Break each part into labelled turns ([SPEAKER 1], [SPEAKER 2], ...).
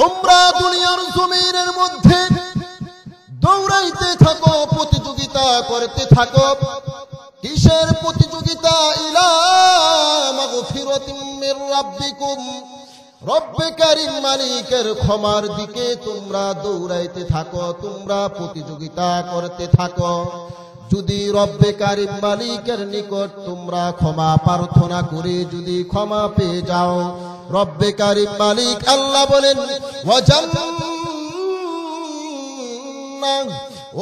[SPEAKER 1] তোমরা দুনিয়ার জমিনের মধ্যে দৌড়াইতে থাকো, প্রতিযোগিতা করতে থাকো। কিসের প্রতিযোগিতা? ইলা মাগফিরাতিম মির রাব্বিকুম, রব্বে কারীম মালিকের ক্ষমার দিকে তোমরা দৌড়াইতে থাকো, তোমরা প্রতিযোগিতা করতে থাকো। যদি রব্বে কারীম মালিকের নিকট তোমরা ক্ষমা প্রার্থনা করে যদি ক্ষমা পেয়ে যাও, রব্বে কারীম মালিক আল্লাহ বলেন ওয়াজান্নাহ,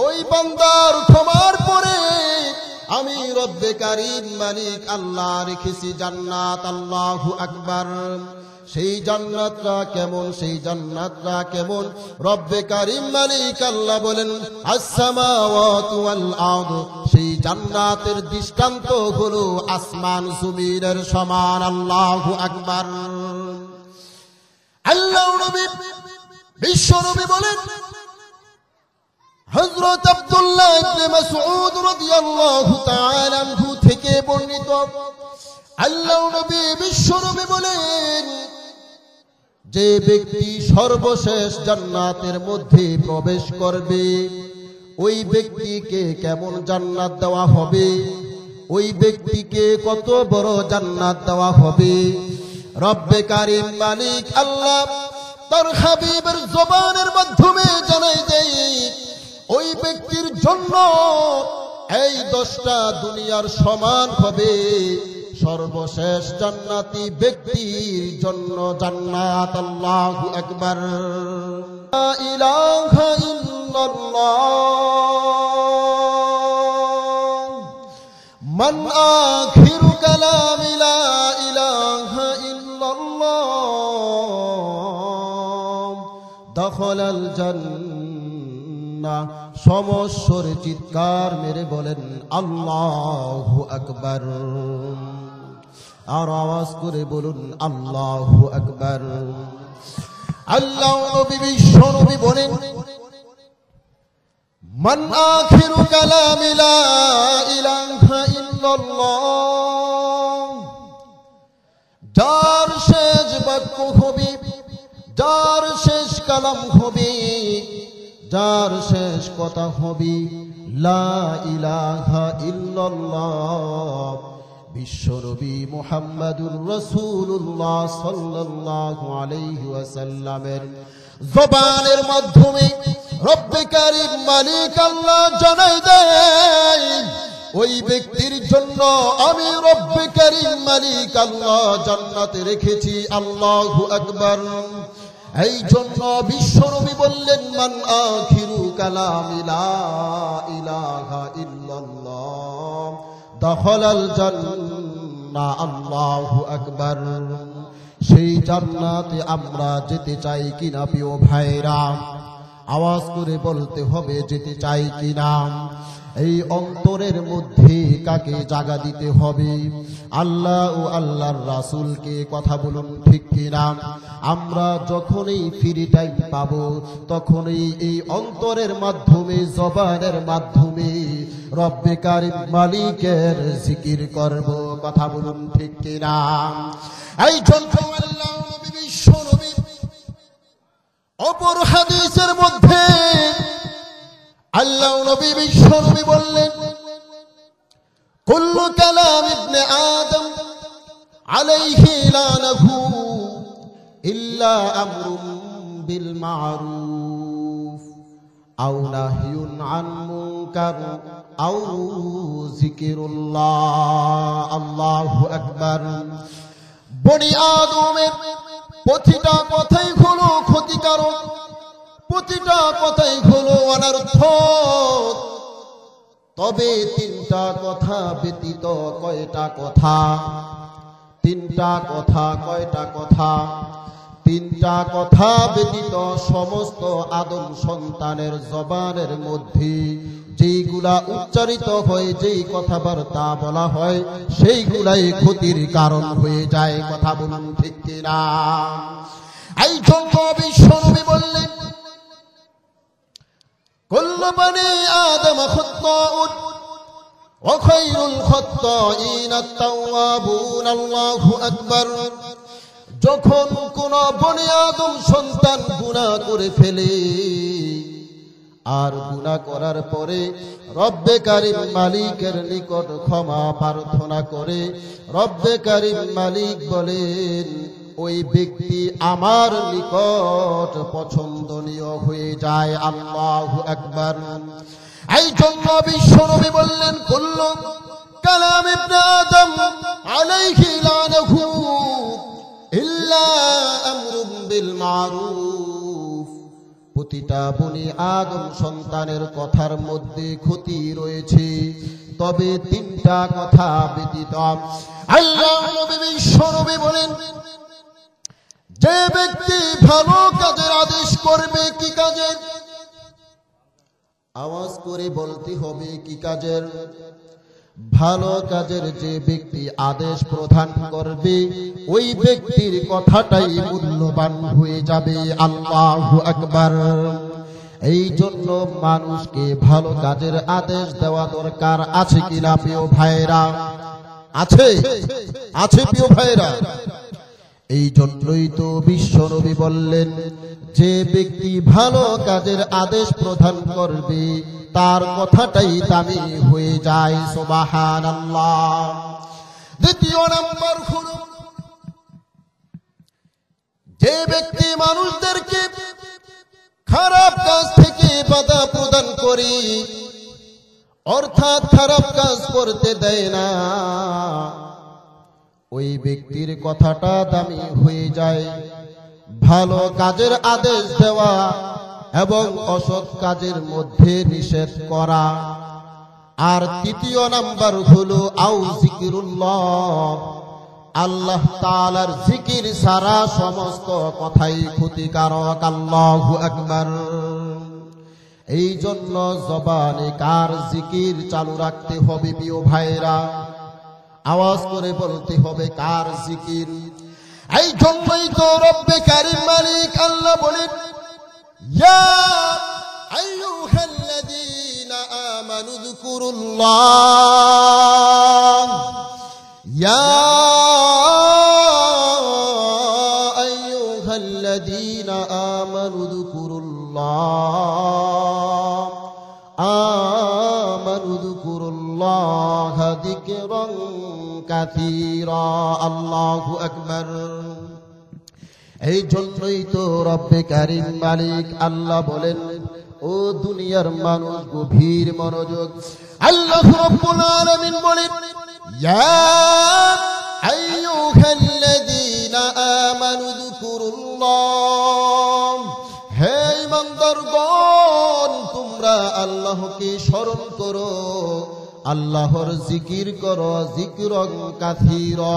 [SPEAKER 1] ওই বান্দার ক্ষমার পরে আমি রব্বে কারীম মালিক আল্লাহ রেখেছি জান্নাত। আল্লাহু আকবার। সেই জান্নাতটা কেমন? সেই জান্নাতটা কেমন? রব্বে কারীম মালিক আল্লাহ বলেন আসসামাওয়াতু ওয়াল আরদ, সেই জান্নাতের দৃষ্টান্ত হলো আসমান জমিনের সমান। আল্লাহু আকবার। আল্লাহর নবী বিশ্ব নবী বলেন, হযরত আব্দুল্লাহ ইবনে মাসউদ রাদিয়াল্লাহু তাআলা আনহু থেকে বর্ণিত, আল্লাহর নবী বিশ্ব নবী বলেন, যে ব্যক্তি সর্বশেষ জান্নাতের মধ্যে প্রবেশ করবে, ওই ব্যক্তিকে কেমন জান্নাত দেওয়া হবে, ওই ব্যক্তিকে কত বড় জান্নাত দেওয়া হবে। রব্বে কারীম মালিক আল্লাহ তার হাবিবের জবানের মাধ্যমে জানাই দেয়, ওই ব্যক্তির জন্য এই 10টা দুনিয়ার সমান হবে। সর্বশেষ জান্নাতি ব্যক্তির জন্য জান্নাত। আল্লাহু আকবার। লা ইলাহা ইল্লাল্লাহ, মান আখিরু কালামি লা ইলাহা ইল্লাল্লাহ দাখালাল জান্নাহ। সমস্যর চিৎকার মেরে বলেন আল্লাহু আকবার। আর আওয়াজ করে বলুন আল্লাহু আকবার। আল্লাহ নবী বিশ্ব নবী বলেন, মান আখিরু কালামি লা ইলাহা ইল্লাল্লাহ, যার শেষ বাক্য হবে, যার শেষ কালাম হবে, যার শেষ কথা হবে লা ইলাহা ইল্লাল্লাহ, বিশ্বনবী মুহাম্মাদুর রাসূলুল্লাহ সাল্লাল্লাহু আলাইহি ওয়াসাল্লামের জবানের মাধ্যমে রব্বে কারীম মালিক আল্লাহ জানাই দেয়, ওই ব্যক্তির জন্য আমি রব্বে কারীম মালিক আল্লাহ জান্নাতে রেখেছি। আল্লাহু আকবার। এই জন্য বিশ্বনবী বললেন, মান আখিরু কালামি লা ইলাহা ইল্লাল্লাহ দাখালাল জান্নাহ। আল্লাহু আকবার। সেই জান্নাতে আমরা যেতে চাই কিনা প্রিয় ভাইরা? আওয়াজ করে বলতে হবে যেতে চাই কিনা। এই অন্তরের মধ্যে কাকে জায়গা দিতে হবে? আল্লাহ ও আল্লাহর রাসূলকে। কথা বলুন ঠিক কিনা? আমরা যখনই ফ্রি টাইম পাবো তখনই এই অন্তরের মাধ্যমে, জবানের মাধ্যমে রব্বে কারীম মালিকের জিকির করব। কথা বলুন ঠিক কিনা? এই জন্য আল্লাহ নবী বিশ্ব নবী অপর হাদিসের মধ্যে আল্লাহ নবী বিশ্ব নবী বললেন, কুল্লু কালাম ইবনে আদম আলাইহি লানাহু ইল্লা আমরুম বিল মারুফ আও নাহিয়ুন আন মুনকার আও যিকিরুল্লাহ। আল্লাহু আকবার। বনি আদমের প্রতিটা কথাই হলো ক্ষতিকারক, প্রতিটা কথাই হলো অনর্থ। তবে 3টা কথা ব্যতীত কয়টা কথা? 3টা কথা। কয়টা কথা? 3টা কথা ব্যতীত সমস্ত আদম সন্তানের জবানের মধ্যে যেইগুলা উচ্চারিত হয়, যেই কথাবার্তা বলা হয়, সেইগুলাই ক্ষতির কারণ হয়ে যায়। কথা বলুন ঠিক কিনা? এই জন্য বিশ্বনবী বললেন, কুল্লু বনি আদম খাত্তাউন ওয়া খায়রুল খাত্তাইন আত-তাওয়াবুন। আল্লাহু আকবার। যখন কোন বনি আদম সন্তান গুনাহ করে ফেলে আর গুনাহ করার পরে রব্বে কারীম মালিকের নিকট ক্ষমা প্রার্থনা করে, রব্বে কারীম মালিক বলেন ওই ব্যক্তি আমার নিকট পছন্দনীয় হয়ে যায়। আল্লাহু আকবার। এই জন্য বিশ্বনবী বললেন কুল্লু কালাম ইবনে আদম আলাইহি লানাহু ইল্লা আমরুম বিল মারুফ। প্রতিটা বনি আদম সন্তানের কথার মধ্যে ক্ষতি রয়েছে, তবে তিনটা কথা ব্যতীত। আল্লাহ নবী বিশ্বনবী বলেন যে ব্যক্তি ভালো কাজের আদেশ করবে, কি কাজের? আওয়াজ করে বলতে হবে কি কাজের? ভালো কাজের যে ব্যক্তি আদেশ প্রদান করবে ওই ব্যক্তির কথাটাই মূল্যবান হয়ে যাবে। আল্লাহু আকবার। এই জন্য মানুষকে ভালো কাজের আদেশ দেওয়া দরকার আছে কিনা প্রিয় ভাইরা? আছে, আছে প্রিয় ভাইরা। এই জন্যই তো বিশ্বনবী বললেন যে ব্যক্তি ভালো কাজের আদেশ প্রদান করবে তার কথাটাই দামি হয়ে যায়। সুবহানাল্লাহ। দ্বিতীয় নাম্বার হলো যে ব্যক্তি মানুষদেরকে খারাপ কাজ থেকে বাধা প্রদান করে, অর্থাৎ খারাপ কাজ করতে দেয় না, ওই ব্যক্তির কথাটা দামি হয়ে যায়। ভালো কাজের আদেশ দেওয়া এবং অসৎ কাজের মধ্যে নিষেধ করা। আর তৃতীয় নাম্বার হলো আউ জিকিরুল্লাহ, আল্লাহ তাআলার জিকির ছাড়া সমস্ত কথাই ক্ষতিকারক। আল্লাহু আকবার। এই জন্য জবানে কার জিকির চালু রাখতে হবে প্রিয় ভাইরা? আওয়াজ করে বলতে হবে কার জিকির? এই জন্যই তো রব্বে কারীম মালিক আল্লাহ বলেন ইয়া আইয়ুহাল্লাযীনা আমানু যকুরুল্লাহ, ইয়া আইয়ুহাল্লাযীনা আমানু যকুরুল্লাহ, আমানু যকুরুল্লাহ যিকরান কাসীরা। আল্লাহু আকবার। এই জন্যই তো রব্বে কারীম মালিক আল্লাহ বলেন ও দুনিয়ার মানুষ গভীর মনোযোগ। আল্লাহ রাব্বুল আলামিন বলেন ইয়া আইয়ুহাল্লাযীনা আমানু যকুরুল্লাহ, হে ঈমানদারগণ তোমরা আল্লাহকে স্মরণ করো, আল্লাহর জিকির করো, যিকরান কাসীরা,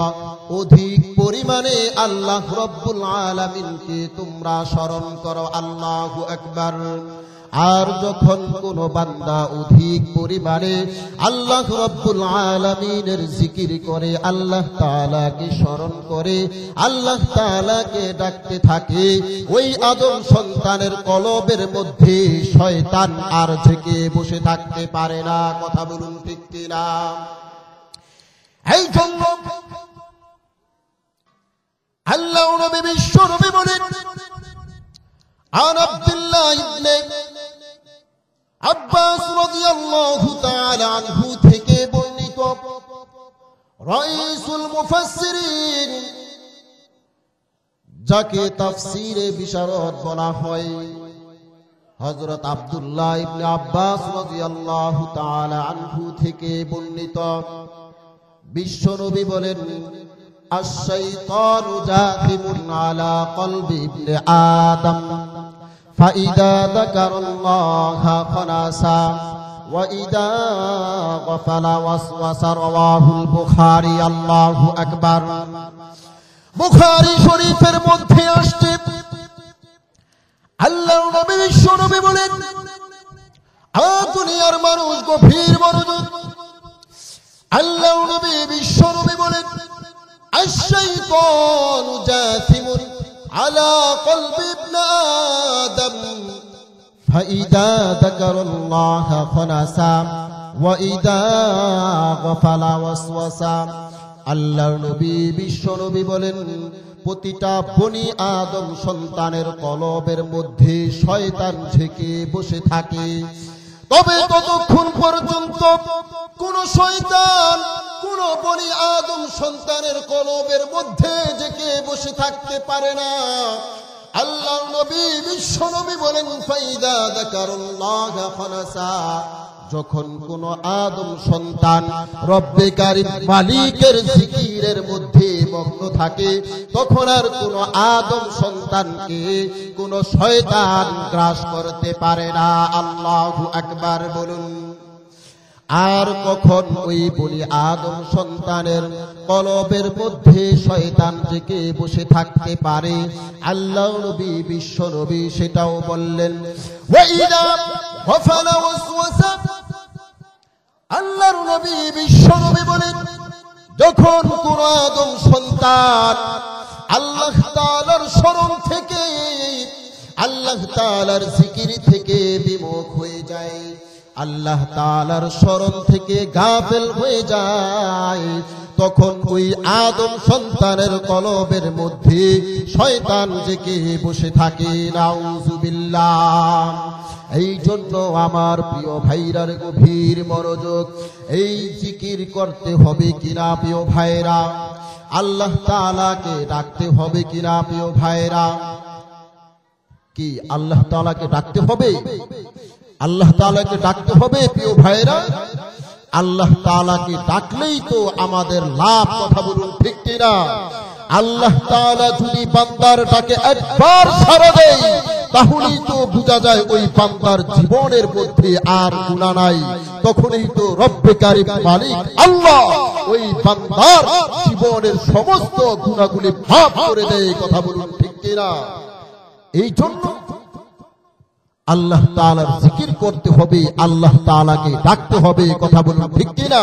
[SPEAKER 1] অধিক পরিমাণে আল্লাহ রাব্বুল আলামিনকে তোমরা স্মরণ করো। আল্লাহু আকবার। আর যখন কোন বান্দা অধিক পরিমাণে আল্লাহ রাব্বুল আলামিনের জিকির করে, আল্লাহ তাআলাকে স্মরণ করে, আল্লাহ তাআলাকে ডাকতে থাকে, ওই আদম সন্তানের কলবের মধ্যে শয়তান আর থেকে বসে থাকতে পারে না। কথা বলুন ঠিক কিনা? এই জন্য আল্লাহ নবী বিশ্ব নবী বলেন আন আব্দুল্লাহ ইবনে আব্বাস রাদিয়াল্লাহু তাআলা আনহু থেকে বর্ণিত, রাইসুল মুফাসসিরিন যাকে তাফসীরে বিশারদ বলা হয়, হযরত আব্দুল্লাহ ইবনে আব্বাস রাদিয়াল্লাহু তাআলা আনহু থেকে বর্ণিত, বিশ্বনবী বলেন আশ-শাইতানু জাথিমুন আলা কলবি ইবনে আদম ফাইদা যাকারাল্লাহা ফানাসা ওয়া ইদা গাফালা ওয়াসওয়াসা। রাওয়াহুল বুখারী। আল্লাহু আকবার। বুখারী শরীফের মধ্যে আসছে আল্লাহর নবী বিশ্বনবী বলেন দুনিয়ার মানুষ গভীর মনোযোগ। আল্লাহর নবী বিশ্বনবী বলেন আশ-শাইতানু জাথিমুন আলা কলবি ইবনে আদম ফাইদা যাকারাল্লাহা ফানাসা ওয়া ইদা গাফালা ওয়াসওয়াসা। আল্লাহর নবী বিশ্বনবী বলেন প্রতিটা বনি আদম সন্তানের কলবের মধ্যে শয়তান ঝেঁকে বসে থাকে। তবে ততক্ষণ পর্যন্ত কোন শয়তান কোন বনি আদম সন্তানের কলবের মধ্যে ঝেঁকে বসে থাকতে পারে না। আল্লাহর নবী বিশ্ব নবী বলেন, ফাইদা যাকারুল্লাহ খানাসা, যখন কোন আদম সন্তান রব্বে কারীম মালিকের জিকিরের মধ্যে মগ্ন থাকে, তখন আর কোন আদম সন্তানকে কোন শয়তান গ্রাস করতে পারে না। আল্লাহু আকবার বলুন। আর কখন ওই বলি আদম সন্তানের কলবের মধ্যে শয়তান জেগে বসে থাকতে পারে, আল্লাহর নবী বিশ্ব নবী সেটাও বললেন। ওয়াইদা ওয়াফালা ওয়াসওয়াসা, আল্লাহর নবী বিশ্ব নবী বলেন, যখন কোন আদম সন্তান আল্লাহ তাআলার স্মরণ থেকে, আল্লাহ তাআলার জিকির থেকে বিমুখ হয়ে যায়, আল্লাহ তাআলার স্মরণ থেকে গাফেল হয়ে যায়, তখন ওই আদম সন্তানের কলবের মধ্যে শয়তান জেগে বসে থাকে। নাউযুবিল্লাহ। এই জন্য আমার প্রিয় ভাইরার গভীর মনোযোগ, এই জিকির করতে হবে কিনা প্রিয় ভাইরা? আল্লাহ তাআলাকে ডাকতে হবে কিনা প্রিয় ভাইরা? কি আল্লাহ তাআলাকে ডাকতে হবে? আল্লাহ তাআলাকে ডাকতে হবে প্রিয় ভাইরা। আল্লাহ তাআলাকে ডাকলেই তো আমাদের লাভ, কথা বলুন ঠিক কিনা? আল্লাহ তাআলা যদি বান্দার ডাকে একবার সাড়া দেয়, তাহলেই তো বোঝা যায় ওই বান্দার জীবনের মধ্যে আর গুনাহ নাই। তখনই তো রব্বে কারীম মালিক আল্লাহ ওই বান্দার জীবনের সমস্ত গুনাহগুলি মাফ করে দেয়, কথা বলুন ঠিক কিনা? এই জন্য আল্লাহ তাআলার জিকির করতে হবে, আল্লাহ তাআলাকে ডাকতে হবে, কথা বলুন ঠিক কিনা?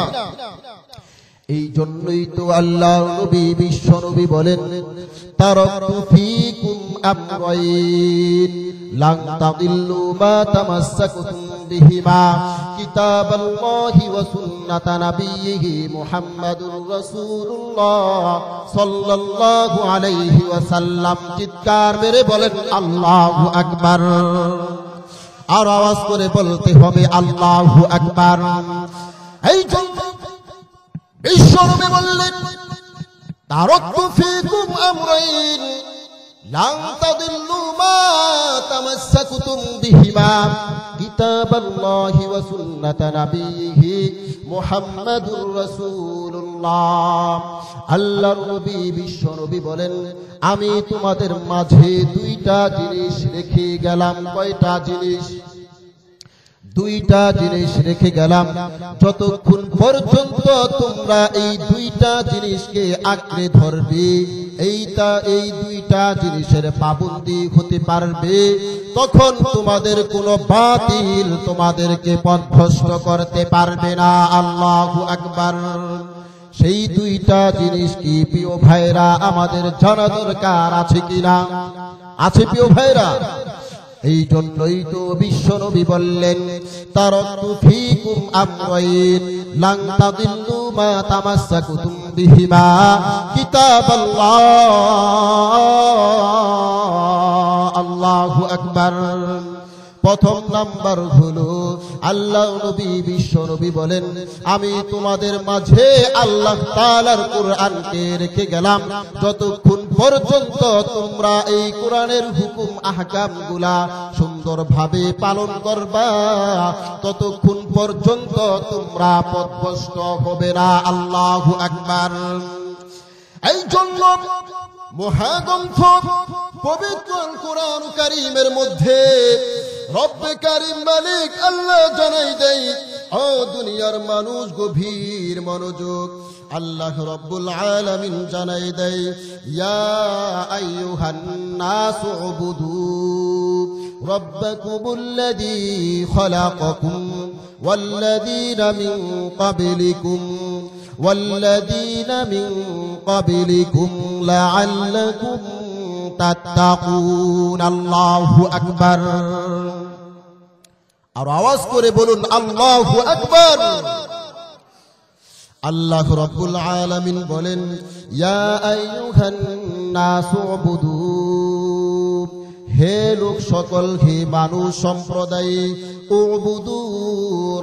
[SPEAKER 1] এই জন্যই তো আল্লাহর নবী বিশ্ব নবী বলেন, তারাকতু ফীকুম আমরাইন লান তাদিল্লু মা তামাসসাকতুম বিহিমা কিতাবাল্লাহি ওয়া সুন্নাতা নাবিয়্যিহি মুহাম্মাদুর রাসূলুল্লাহ সাল্লাল্লাহু আলাইহি ওয়াসাল্লাম। চিৎকার মেরে বলেন আল্লাহু আকবার। আর আওয়াজ করে বলতে হবে আল্লাহু আকবার। এই জন্য বিশ্বনবী বললেন, তারাকতু ফীকুম আমরাইন লান তাদিল্লু মা তামাসসাকতুম বিহিমা কিতাবাল্লাহি ওয়া সুন্নাতা নাবিয়্যিহি মুহাম্মাদুর রাসূলুল্লাহ। আল্লাহর নবী বিশ্ব নবী বলেন, আমি তোমাদের মাঝে দুইটা জিনিস রেখে গেলাম। কয়টা জিনিস? দুইটা জিনিস রেখে গেলাম। যতক্ষণ পর্যন্ত তোমরা এই দুইটা জিনিসকে আঁকড়ে ধরবে, এই দুইটা জিনিসের পাবন্দি হতে পারবে, তখন তোমাদের কোনো বাতিল তোমাদেরকে পথভ্রষ্ট করতে পারবে না। আল্লাহু আকবার। সেই দুইটা জিনিস কি প্রিয় ভাইরা? আমাদের জানা দরকার আছে কিনা? আছে প্রিয় ভাইরা? এই জন্যই তো বিশ্ব নবী বললেন, তারাকতু ফীকুম আমরাইন লান তাদিল্লু মা তামাসসাকতুম বিহিমা কিতাবাল্লাহ। আল্লাহু আকবার। প্রথম নাম্বার হলো আল্লাহ নবী বিশ্ব নবী বলেন, আমি তোমাদের মাঝে আল্লাহ তাআলার কোরআনকে রেখে গেলাম। যতক্ষণ পর্যন্ত তোমরা এই কোরআনের হুকুম আহকাম গুলা সুন্দরভাবে পালন করবা, ততক্ষণ পর্যন্ত তোমরা পথভ্রষ্ট হবে না। আল্লাহু আকবার। এই জন্য মহাগ্রন্থ পবিত্র কোরআন কারীমের মধ্যে রব্বে কারীম মালিক আল্লাহ জানাই দেয়, ও দুনিয়ার মানুষ গভীর মনোযোগ, আল্লাহ রব্বুল আলামিন জানাই দেয়, ইয়া আইয়ুহান নাসু উবুদু রাব্বাকুমুল্লাযী খালাকাকুম ওয়াল্লাযীনা মিন ক্বাবলিকুম লাআল্লাকুম তাত্তাকুন। আল্লাহু আকবার। আর আওয়াজ করে বলুন আল্লাহু আকবার। আল্লাহ রাব্বুল আলামিন বলেন, ইয়া আইয়ুহান নাসু উবুদু, হে লোক সকল, হে মানুষ সম্প্রদায়, উবুদু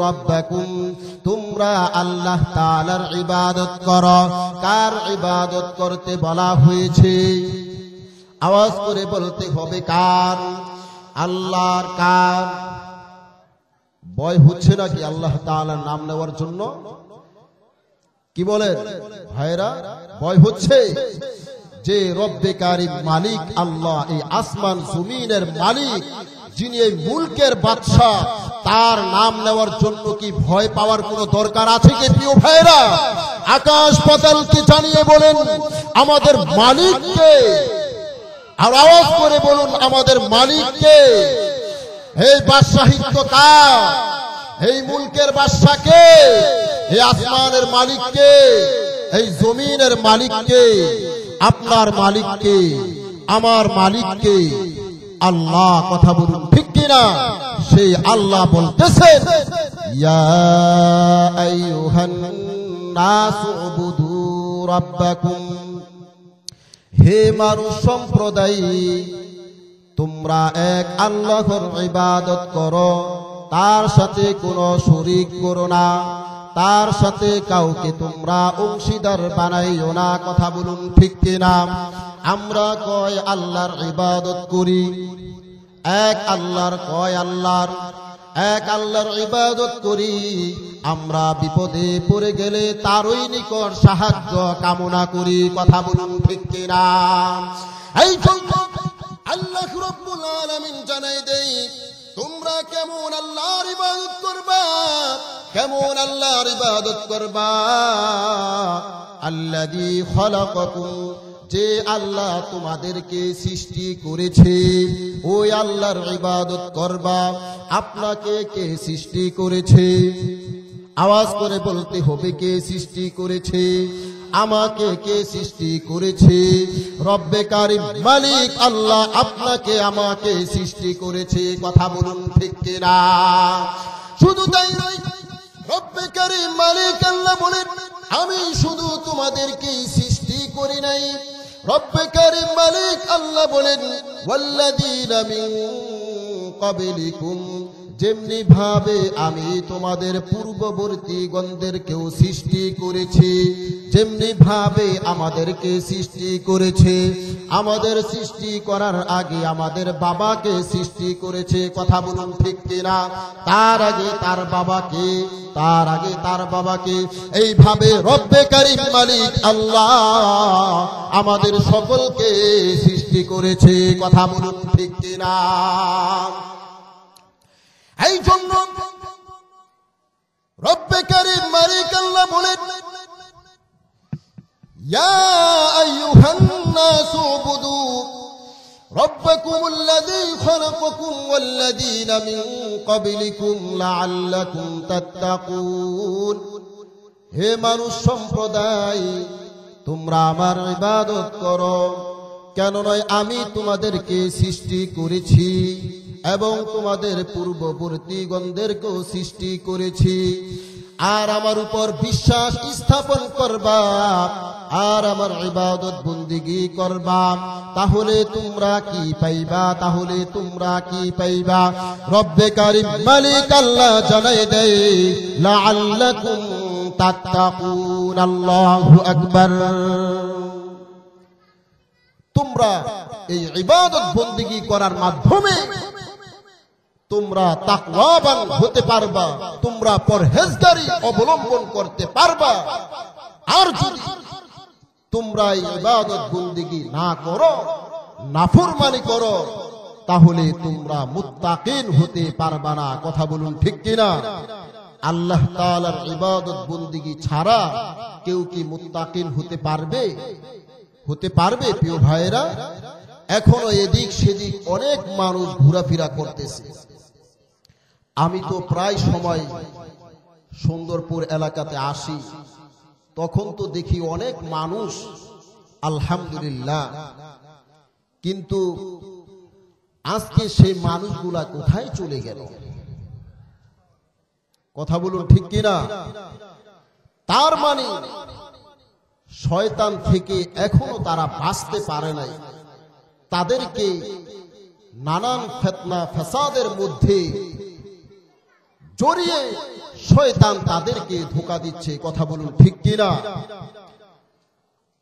[SPEAKER 1] রাব্বাকুম, তোমরা আল্লাহ তাআলার ইবাদত করো। কার ইবাদত করতে বলা হয়েছে? আওয়াজ করে বলতে হবে কার? আল্লাহর। কার? ভয় হচ্ছে নাকি আল্লাহ তাআলার নাম নেওয়ার জন্য? কি বলেন ভাইরা? ভয় হচ্ছে যে রব্বে কারিম মালিক আল্লাহ, এই আসমান জমিনের মালিক, যিনি এই মুলকের বাদশা, তার নাম নেওয়ার জন্য কি ভয় পাওয়ার কোনো দরকার আছে কি প্রিয় ভাইরা? আকাশ পাতালকে জানিয়ে বলেন আমাদের মালিককে, আর আওয়াজ করে বলুন আমাদের মালিককে। এই বাদশাহিত্ব কার? এই মুলকের বাদশাকে, এই আসমানের মালিককে, এই জমিনের মালিককে, আপনার মালিককে, আমার মালিককে, আল্লাহ। কথা বলুন ঠিক কিনা? সেই আল্লাহ বলতেছেন ইয়া আইয়ুহান নাসু উবুদু রাব্বাকুম, হে মানুষ সম্প্রদায়, তোমরা এক আল্লাহর ইবাদত করো, তার সাথে কোনো শরীক করো না, তার সাথে কাউকে তোমরা অংশীদার বানাইও না। কথা বলুন ঠিক কিনা? আমরা কয় আল্লাহর ইবাদত করি, এক আল্লাহর, কয় আল্লাহর, এক আল্লাহর ইবাদত করি। আমরা বিপদে পড়ে গেলে তারই নিকট সাহায্য কামনা করি। কথা বলুন ঠিক কিনা? এই জন্য আল্লাহ রাব্বুল আলামিন জানাই দেই, তোমরা কেমন আল্লাহর ইবাদত করবা, কেমন আল্লাহর ইবাদত করবা। আল্লাযী খালাকাকুম, যে আল্লাহ তোমাদেরকে সৃষ্টি করেছে, ওই আল্লাহর ইবাদত করবা। আপনাকে কে সৃষ্টি করেছে? আওয়াজ করে বলতে হবে কে সৃষ্টি করেছে? আমাকে কে সৃষ্টি করেছে? রব্বে কারিম মালিক আল্লাহ আপনাকে আমাকে সৃষ্টি করেছে। কথা বলুন ঠিক কিনা? শুধু তাই নয়, রব্বে কারিম মালিক আল্লাহ বলেন আমি শুধু তোমাদেরকে সৃষ্টি করি নাই। রব্বে কারিম মালিক আল্লাহ বলেন ওয়াল্লাযীনা মিন ক্বাবলিকুম, যেমনি ভাবে আমি তোমাদের পূর্ববর্তী গণদেরকেও সৃষ্টি করেছি, যেমনি ভাবে আমাদেরকে সৃষ্টি করেছে। আমাদের সৃষ্টি করার আগে আমাদের বাবাকে সৃষ্টি করেছে। কথা বলুন ঠিক কিনা? তার আগে তার বাবাকে, তার আগে তার বাবাকে। এইভাবে রব্বে কারিম মালিক আল্লাহ আমাদের সকলকে সৃষ্টি করেছে। কথা বলুন ঠিক কিনা? এই জন্য রব্বে কারিম মালিক আল্লাহ বলেন ইয়া আইয়ুহান নাসু উবুদু রাব্বাকুমুল্লাযী খালাকাকুম ওয়াল্লাযীনা মিন ক্বাবলিকুম লাআল্লাকুম তাত্তাকুন, হে মানুষ সম্প্রদায়, তোমরা আমার ইবাদত করো। কেন নয়, আমি তোমাদেরকে সৃষ্টি করেছি এবং তোমাদের পূর্ববর্তী গণদেরকেও সৃষ্টি করেছি। আর আমার উপর বিশ্বাস স্থাপন করবা, আর আমার ইবাদত বন্দেগী করবা, তাহলে তোমরা কি পাইবা? তাহলে তোমরা কি পাইবা? রব্বে কারিম মালিক আল্লাহ জানাই দেয় লাআল্লাকুম তাত্তাকুন। আল্লাহু আকবার। তোমরা এই ইবাদত বন্দেগী করার মাধ্যমে তোমরা তাকওয়াবান হতে পারবা, তোমরা পরহেজগারি অবলম্বন করতে পারবা। আর যদি তোমরা ইবাদত বন্দেগী না করো, নাফরমানি করো, তাহলে তোমরা মুত্তাকিন হতে পারবা না। কথা বলুন ঠিক কিনা? আল্লাহ তাআলার ইবাদত বন্দেগী ছাড়া কেউ কি মুত্তাকিন হতে পারবে? হতে পারবে প্রিয় ভাইরা? এখনো এদিক সেদিক অনেক মানুষ ঘোরাফেরা করতেছে। আমি তো প্রায় সময় সুন্দরপুর এলাকাতে আসি, তখন তো দেখি অনেক মানুষ আলহামদুলিল্লাহ, কিন্তু আজকে সেই মানুষগুলা কোথায় চলে গেল? কথা বলুন ঠিক কিনা? তার মানে শয়তান থেকে এখনো তারা বাঁচতে পারে নাই, তাদেরকে নানান ফিতনা ফাসাদের মধ্যে জড়িয়ে শয়তান তাদেরকে ধোঁকা দিচ্ছে। কথা বলুন ঠিক কিনা?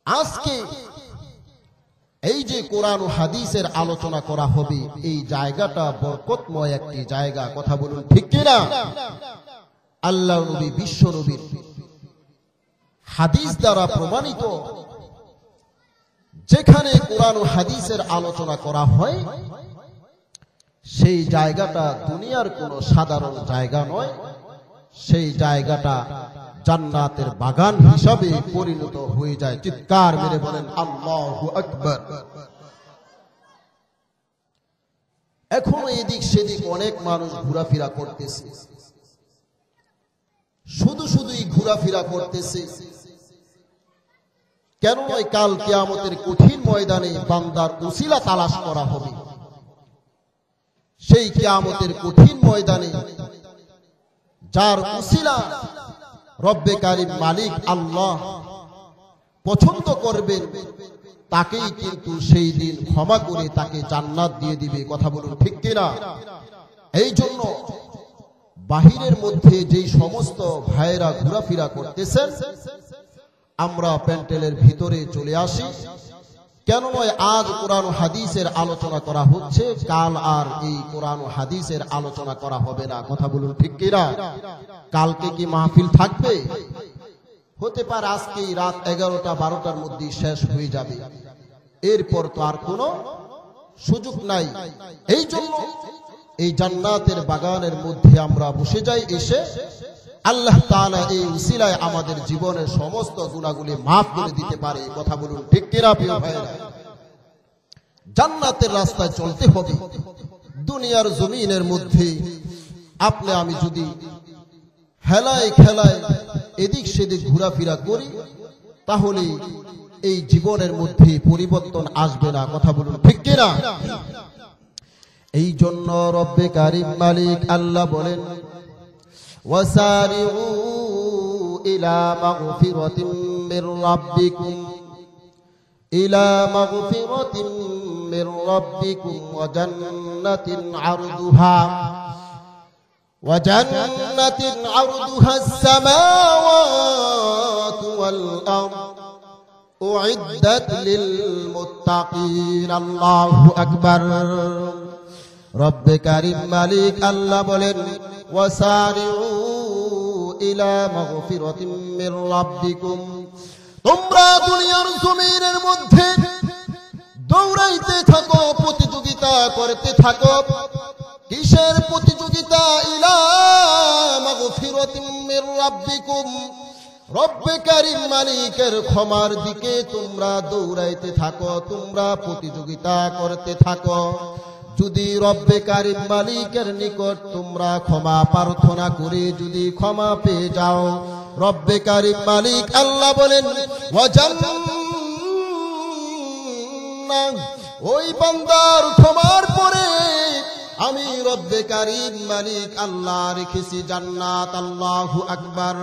[SPEAKER 1] আজকে এই যে কোরআন ও হাদিসের আলোচনা করা হবে, এই জায়গাটা বরকতময় একটি জায়গা। কথা বলুন ঠিক কিনা? আল্লাহ নবী, বিশ্ব নবীর হাদিস দ্বারা প্রমাণিত যেখানে কোরআন ও হাদিসের আলোচনা করা হয়, সেই জায়গাটা দুনিয়ার কোনো সাধারণ জায়গা নয়, সেই জায়গাটা জান্নাতের বাগান হিসাবে পরিণত হয়ে যায়। চিৎকার মেরে বলেন আল্লাহু আকবার। এখনো এদিক সেদিক অনেক মানুষ ঘোরাফেরা করতেছে, শুধুই ঘোরাফেরা করতেছে। কেন নয়, কাল কিয়ামতের কঠিন ময়দানে বান্দার উসিলা তালাশ করা হবে। সেই কিয়ামতের কঠিন ময়দানে যার উসিলা রব্বে কারিম মালিক আল্লাহ পছন্দ করবেন, তাকেই কিন্তু সেই দিন ক্ষমা করে তাকে জান্নাত দিয়ে দিবে। কথা বলুন ঠিক কিনা? এই জন্য বাহিরের মধ্যে যেই সমস্ত ভাইয়েরা ঘোরাফেরা করতেছেন, আমরা প্যান্ডেলের ভিতরে চলে আসি। কেন নয়, আজ কোরআন ও হাদিসের আলোচনা করা হচ্ছে, কাল আর এই কোরআন ও হাদিসের আলোচনা করা হবে না। কথা বলুন ঠিক কিনা? কালকে কি মাহফিল থাকবে? হতে পারে আজকেই রাত 11টা-12টার মধ্যে শেষ হয়ে যাবে, এরপর তো আর কোনো সুযোগ নাই। এই জন্য এই জান্নাতের বাগানের মধ্যে আমরা বসে যাই। এসে আল্লাহ তাআলা এই উসিলায় আমাদের জীবনের সমস্ত গুনাহগুলি মাফ করে দিতে পারে। কথা বলুন ঠিক কিনা প্রিয় ভাইরা? জান্নাতের রাস্তায় চলতে হবে। দুনিয়ার জমিনের মধ্যে আপনি আমি যদি হেলায় খেলায় এদিক সেদিক ঘোরাফেরা করি, তাহলে এই জীবনের মধ্যে পরিবর্তন আসবে না। কথা বলুন ঠিক কিনা? এই জন্য রব্বে কারিম মালিক আল্লাহ বলেন, ওয়াসারিউ ইলা মাগফিরাতিম মির রাব্বিকুম ইলা মাগফিরাতিম মির রাব্বিকুম ওয়া জান্নাতিন আরদুহা আস-সামাওয়াতু ওয়াল আরদ উইদ্দাত লিল মুত্তাকিন। আল্লাহু আকবার। রব্বে কারিম মালিক আল্লাহ বলেন, ওয়াসারিউ ইলা মাগফিরাতিম মির রাব্বিকুম, তোমরা দুনিয়ার জমিনের মধ্যে দৌড়াইতে থাকো, প্রতিযোগিতা করতে থাকো। কিসের প্রতিযোগিতা? ইলা মাগফিরাতিম মির রাব্বিকুম, রব্বে কারিম মালিকের ক্ষমার দিকে তোমরা দৌড়াইতে থাকো, তোমরা প্রতিযোগিতা করতে থাকো। যদি রব্বে কারিম মালিকের নিকট তোমরা ক্ষমা প্রার্থনা করে যদি ক্ষমা পেয়ে যাও, রব্বে কারিম মালিক আল্লাহ বলেন, ওই বান্দার ক্ষমার পরে আমি রব্বে কারিম মালিক আল্লাহ রেখেছি জান্নাত। আল্লাহু আকবার।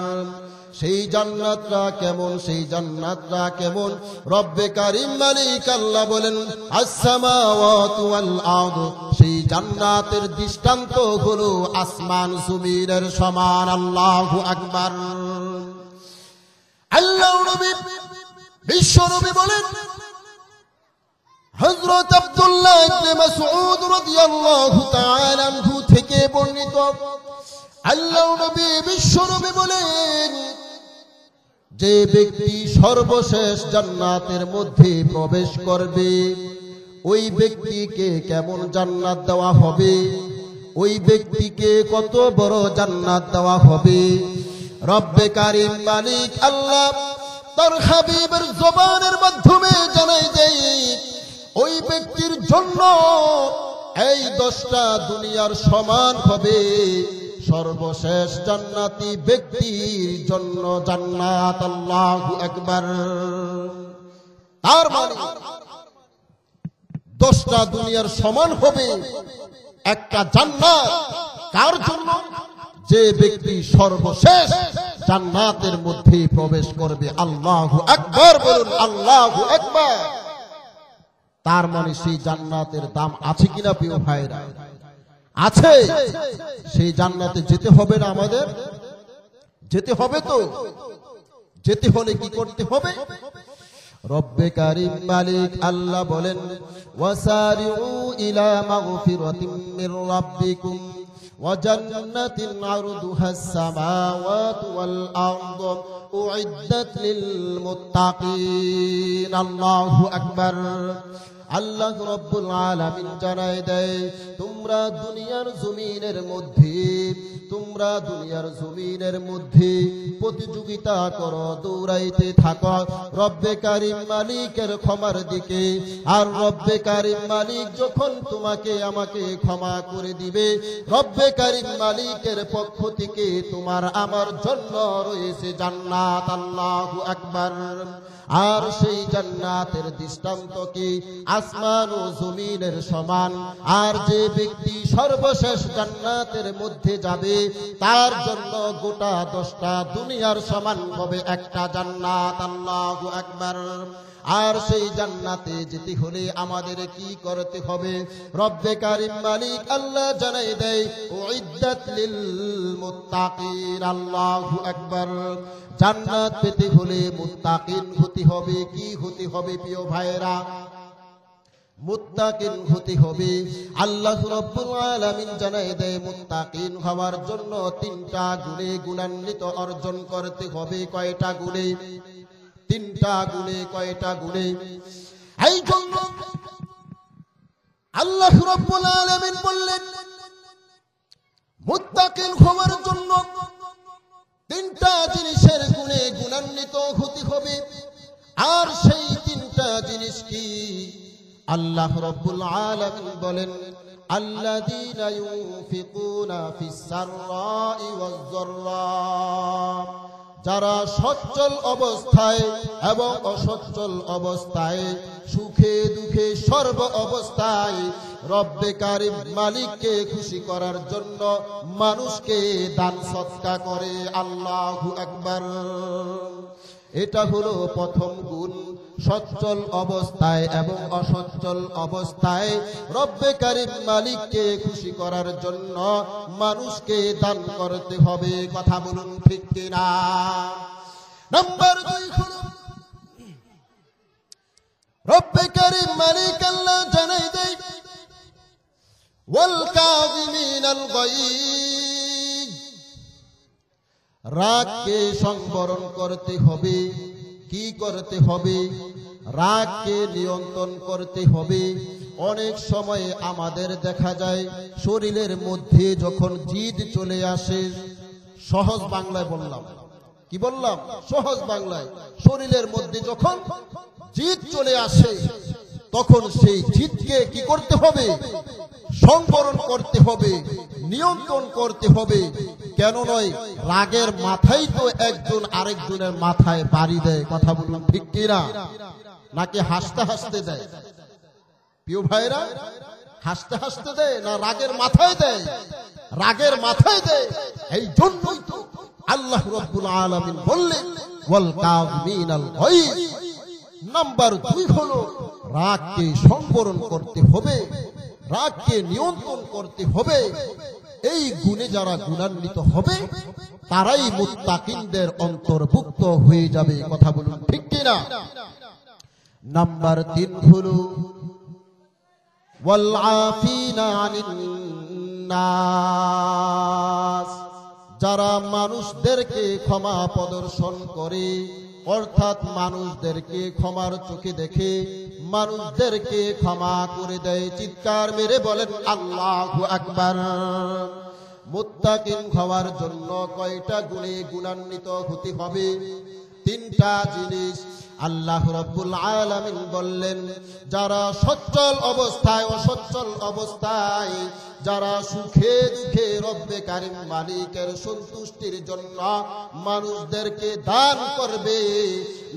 [SPEAKER 1] সেই জান্নাতটা কেমন? সেই জান্নাতটা কেমন? রব্বে কারিম মালিক আল্লাহ বলেন, আস-সামাওয়াতু ওয়াল আরদ, সেই জান্নাতের দৃষ্টান্ত হলো আসমান জমিনের সমান। আল্লাহু আকবার। আল্লাহ নবী, বিশ্ব নবী বলেন, হযরত আব্দুল্লাহ ইবনে মাসউদ রাদিয়াল্লাহু তাআলা আনহু থেকে বর্ণিত, আল্লাহ নবী বিশ্ব নবী বলেন, যে ব্যক্তি সর্বশেষ জান্নাতের মধ্যে প্রবেশ করবে, ওই ব্যক্তিকে কেমন জান্নাত দেওয়া হবে, ওই ব্যক্তিকে কত বড় জান্নাত দেওয়া হবে, রব্বে কারিম মালিক আল্লাহ তার হাবিবের জবানের মাধ্যমে জানাই দেয়, ওই ব্যক্তির জন্য এই 10টা দুনিয়ার সমান হবে। সর্বশেষ জান্নাতি ব্যক্তির জন্য জান্নাত। আল্লাহু আকবার। তার মানে 10টা দুনিয়ার সমান হবে একটা জান্নাত। কার জন্য? যে ব্যক্তি সর্বশেষ জান্নাতের মধ্যে প্রবেশ করবে। আল্লাহু আকবার বলুন, আল্লাহু আকবার। তার মানে সেই জান্নাতের দাম আছে কিনা প্রিয় ভাইরা? আছে। সেই জান্নাতে যেতে হবে না আমাদের? যেতে হবে তো। যেতে হলে কি করতে হবে? রব্বে কারীম মালিক আল্লাহ বলেন, ওয়াসারিউ ইলা মাগফিরাতিম মির রাব্বিকুম ওয়া জান্নাতিন আরদুহাস সামাওয়াতু ওয়াল আরদু উইদ্দাত লিল মুত্তাকিন। আল্লাহু আকবার। আল্লাহ রব্বুল আলামিন জানায় দেয়, তোমরা দুনিয়ার জমিনের মধ্যে প্রতিযোগিতা করো, দৌড়াইতে থাকো রব্বে কারীম মালিকের ক্ষমার দিকে। আর রব্বে কারীম মালিক যখন তোমাকে আমাকে ক্ষমা করে দিবে, রব্বে কারীম মালিকের পক্ষ থেকে তোমার আমার জন্য রয়েছে জান্নাত। আল্লাহু আকবার। আর সেই জান্নাতের দৃষ্টান্ত কি? আসমান ও জমিনের সমান। আর যে ব্যক্তি সর্বশেষ জান্নাতের মধ্যে যাবে, তার জন্য গোটা 10টা দুনিয়ার সমান হবে একটা জান্নাত। আল্লাহু আকবার। আর সেই জান্নাতে যেতে হলে আমাদের কি করতে হবে? রব্বে কারীম মালিক আল্লাহ জানাই দেয়, উইদ্দাত লিল মুত্তাকিন। আল্লাহু আকবার। জান্নাত পেতে হলে মুত্তাকিন হতে হবে। কি হতে হবে প্রিয় ভাইরা? মুত্তাকিন হতে হবে। আল্লাহ রাব্বুল আলামিন জানায় দেয়, মুত্তাকিন হওয়ার জন্য 3টা গুণে গুণান্বিত অর্জন করতে হবে। কয়টা গুণে? 3টা গুণে। কয়টা গুণে? এই জন্য আল্লাহ রাব্বুল আলামিন বললেন, মুত্তাকিন হওয়ার জন্য 3টা জিনিসের গুণে গুণান্বিত হতে হবে। আর সেই 3টা জিনিস কি? আল্লাহ রাব্বুল আলামিন বলেন, আল্লাযীনা ইউনফিকুনা ফিস সাররাই ওয়াজ যাররা। যারা সচ্ছল অবস্থায় এবং অসচ্ছল অবস্থায়, সুখে দুঃখে সর্ব অবস্থায় রব্বে কারীম মালিককে খুশি করার জন্য মানুষকে দান সদকা করে। আল্লাহু আকবার। এটা হলো প্রথম গুণ। সচ্ছল অবস্থায় এবং অসচ্ছল অবস্থায় রব্বে কারীম মালিককে খুশি করার জন্য মানুষকে দান করতে হবে। কথা বলুন ঠিক কিনা? নাম্বার 2 হলো রব্বে কারীম মালিক আল্লাহ জানাই দেয়, ওয়াল কাযিমিনাল গায়জ। রাগকে সংবরণ করতে হবে। কি করতে হবে? রাগকে নিয়ন্ত্রণ করতে হবে। অনেক সময় আমাদের দেখা যায় শরীরের মধ্যে যখন জিদ চলে আসে, সহজ বাংলায় বললাম, কি বললাম? সহজ বাংলায়। শরীরের মধ্যে যখন জিদ চলে আসে, তখন সেই জিদকে কি করতে হবে? সংবরণ করতে হবে, নিয়ন্ত্রণ করতে হবে। কেন নয়? রাগের মাথায় তো একজন আরেকজনের মাথায় বাড়ি দেয়। কথা বলুন ঠিক কিনা? নাকি হাসতে হাসতে দেয়? প্রিয় ভাইরা, হাসতে হাসতে দেয় না রাগের মাথায় দেয়? রাগের মাথায় দেয়। এই জন্যই তো আল্লাহ রাব্বুল আলামিন বললেন, ওয়াল কাযিমিনাল গায়জ। নাম্বার 2 হলো রাগকে সংবরণ করতে হবে, রাগকে নিয়ন্ত্রণ করতে হবে। এই গুণে যারা গুণান্বিত হবে, তারাই মুত্তাকিনদের অন্তর্ভুক্ত হয়ে যাবে। কথা বলুন ঠিক কিনা? নাম্বার 3 হলো ওয়াল আফিনা আনিন নাস। যারা মানুষদেরকে ক্ষমা প্রদর্শন করে, অর্থাৎ মানুষদেরকে ক্ষমার চোখে দেখে, মানুষদেরকে ক্ষমা করে দেয়। চিৎকার মেরে বলেন আল্লাহু আকবার। মুত্তাকিন হওয়ার জন্য কয়টা গুণে গুণান্বিত হতে হবে? 3টা জিনিস। আল্লাহ রাব্বুল আলামিন বললেন, যারা সচ্ছল অবস্থায় অসচ্ছল অবস্থায়, যারা সুখে দুঃখে রব্বে কারীম মালিকের সন্তুষ্টির জন্য মানুষদেরকে দান করবে।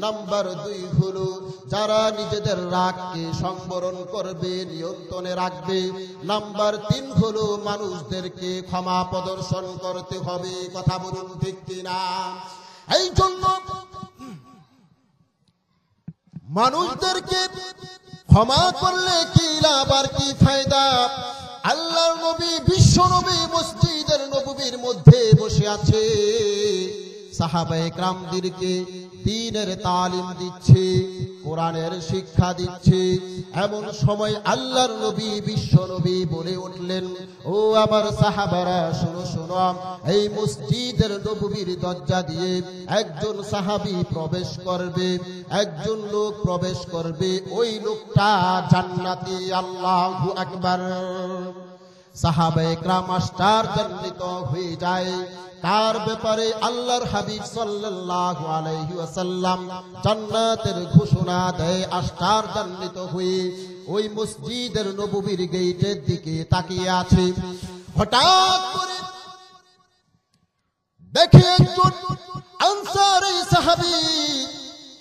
[SPEAKER 1] নাম্বার 2 হলো যারা নিজেদের রাগকে সংবরণ করবে, নিয়ন্ত্রণে রাখবে। নাম্বার 3 হলো মানুষদেরকে ক্ষমা প্রদর্শন করতে হবে। কথা বলুন ঠিক কিনা? এই জন্য মানুষদেরকে ক্ষমা করলে কি লাভ আর কি ফায়দা? আল্লাহর নবী বিশ্ব নবী মসজিদের নববীর মধ্যে বসে আছে, সাহাবায়ে কেরামদেরকে দ্বীনের তালিম দিচ্ছে, কোরআনের শিক্ষা দিচ্ছে। এমন সময় আল্লাহর নবী বিশ্ব নবী বলে উঠলেন, ও আমার সাহাবারা শোনো শোনো, এই মসজিদের নববীর দরজা দিয়ে একজন সাহাবী প্রবেশ করবে, একজন লোক প্রবেশ করবে, ওই লোকটা জান্নাতি। আল্লাহু আকবার। সাহাবায়ে কেরাম আশ্চর্যান্বিত হয়ে যায়। তার ব্যাপারে আল্লাহর হাবিব সাল্লাল্লাহু আলাইহি ওয়াসাল্লাম জান্নাতের ঘোষণা দেয়। আশ্চর্যান্বিত হয়ে ওই মসজিদের নববীর গেটের দিকে তাকিয়ে আছে। হঠাৎ করে দেখে একজন আনসারী সাহাবী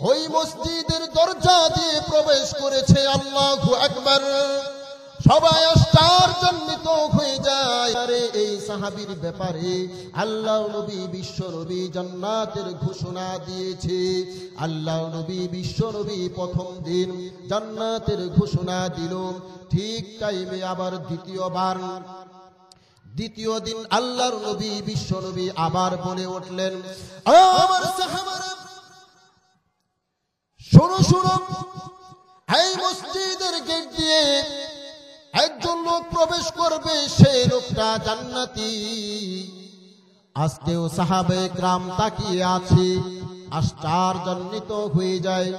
[SPEAKER 1] ওই মসজিদের দরজা দিয়ে প্রবেশ করেছে। আল্লাহু আকবার। সবাই আশ্চর্যান্বিত হয়ে যায়। আরে এই সাহাবীর ব্যাপারে আল্লাহ নবী বিশ্ব নবী জান্নাতের ঘোষণা দিয়েছে। আল্লাহ নবী বিশ্ব নবী প্রথম দিন জান্নাতের ঘোষণা দিল, ঠিক টাইমে আবার দ্বিতীয় দিন আল্লাহর নবী বিশ্ব নবী আবার বলে উঠলেন, আমার সাহাবারা শোনো শোনো, এই মসজিদের গেট দিয়ে একজন লোক প্রবেশ করবে, সেই লোকটা জান্নাতি। আজকেও সাহাবায়ে কেরাম তাকিয়ে আছে, আশ্চর্যান্বিত হয়ে যায়।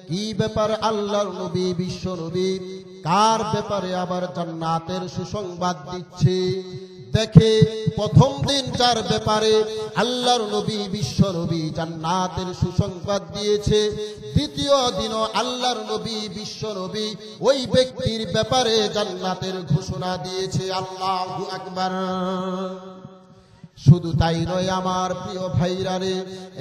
[SPEAKER 1] কি ব্যাপার? আল্লাহর নবী বিশ্ব নবী কার ব্যাপারে আবার জান্নাতের সুসংবাদ দিচ্ছে? দেখে প্রথম দিন যার ব্যাপারে আল্লাহর নবী বিশ্ব নবী জান্নাতের সুসংবাদ দিয়েছে, দ্বিতীয় দিনও আল্লাহর নবী বিশ্ব নবী ওই ব্যক্তির ব্যাপারে জান্নাতের ঘোষণা দিয়েছে। আল্লাহু আকবার। শুধু তাই নয় আমার প্রিয় ভাইরা রে,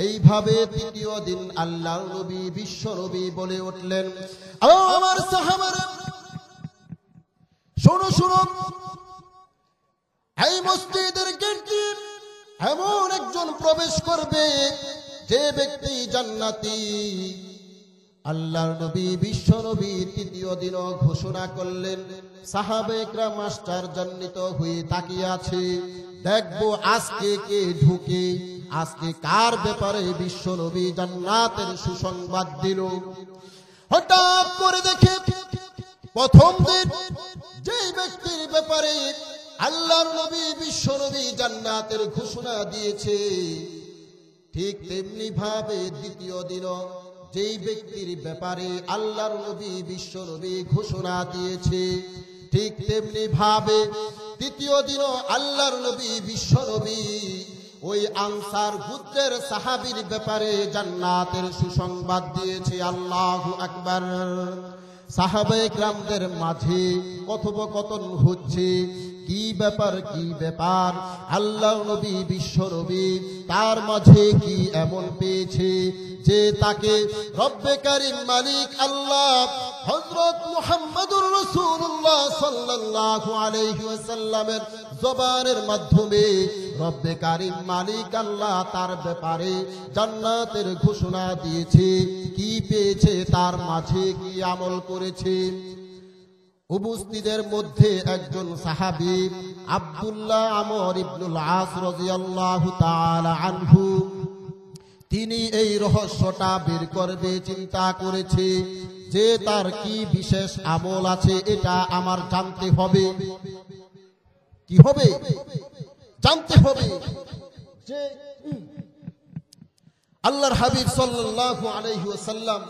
[SPEAKER 1] এইভাবে তৃতীয় দিন আল্লাহর নবী বিশ্ব নবী বলে উঠলেন, আমার সাহাবারা শোনো শোনো, এই মসজিদের গেট দিয়ে এমন একজন প্রবেশ করবে যে ব্যক্তি জান্নাতি। আল্লাহর নবী বিশ্ব নবী তৃতীয় দিনও ঘোষণা করলেন। সাহাবায়ে কেরাম আশ্চর্যান্বিত হয়ে তাকিয়ে আছে, দেখবো আজকে কে ঢুকে, আজকে কার ব্যাপারে বিশ্ব নবী জান্নাতের সুসংবাদ দিল। হঠাৎ করে দেখে প্রথম দিন যে ব্যক্তির ব্যাপারে আল্লাহর নবী বিশ্ব নবী জান্নাতের ঘোষণা দিয়েছে, ঠিক তেমনি ভাবে দ্বিতীয় দিনও যেই ব্যক্তির ব্যাপারে আল্লাহর নবী বিশ্ব নবী ঘোষণা দিয়েছে, ঠিক তেমনি ভাবে তৃতীয় দিনও আল্লাহর নবী বিশ্ব নবী ওই আনসার গোত্রের সাহাবীর ব্যাপারে জান্নাতের সুসংবাদ দিয়েছে। আল্লাহু আকবার। সাহাবায়ে কেরামদের মাঝে কথোপকথন হচ্ছে, কি ব্যাপার কি ব্যাপার? আল্লাহ নবী বিশ্ব নবী তার মাঝে কি এমন পেয়েছে যে তাকে রব্বে কারীম মালিক আল্লাহ হযরত মুহাম্মদুর রাসূলুল্লাহ সাল্লাল্লাহু আলাইহি ওয়াসাল্লামের জবানের মাধ্যমে রব্বে কারীম মালিক আল্লাহ তার ব্যাপারে জান্নাতের ঘোষণা দিয়েছে। কি পেয়েছে? তার মাঝে কি আমল করেছে? উপস্থিতদের মধ্যে একজন সাহাবী আব্দুল্লাহ আমর ইবনুল আস রাদিয়াল্লাহু তাআলা আনহু, তিনি এই রহস্যটা বের করবে চিন্তা করেছে যে তার কি বিশেষ আমল আছে, এটা আমার জানতে হবে। কি হবে? জানতে হবে যে আল্লাহর হাবিব সাল্লাল্লাহু আলাইহি ওয়াসাল্লাম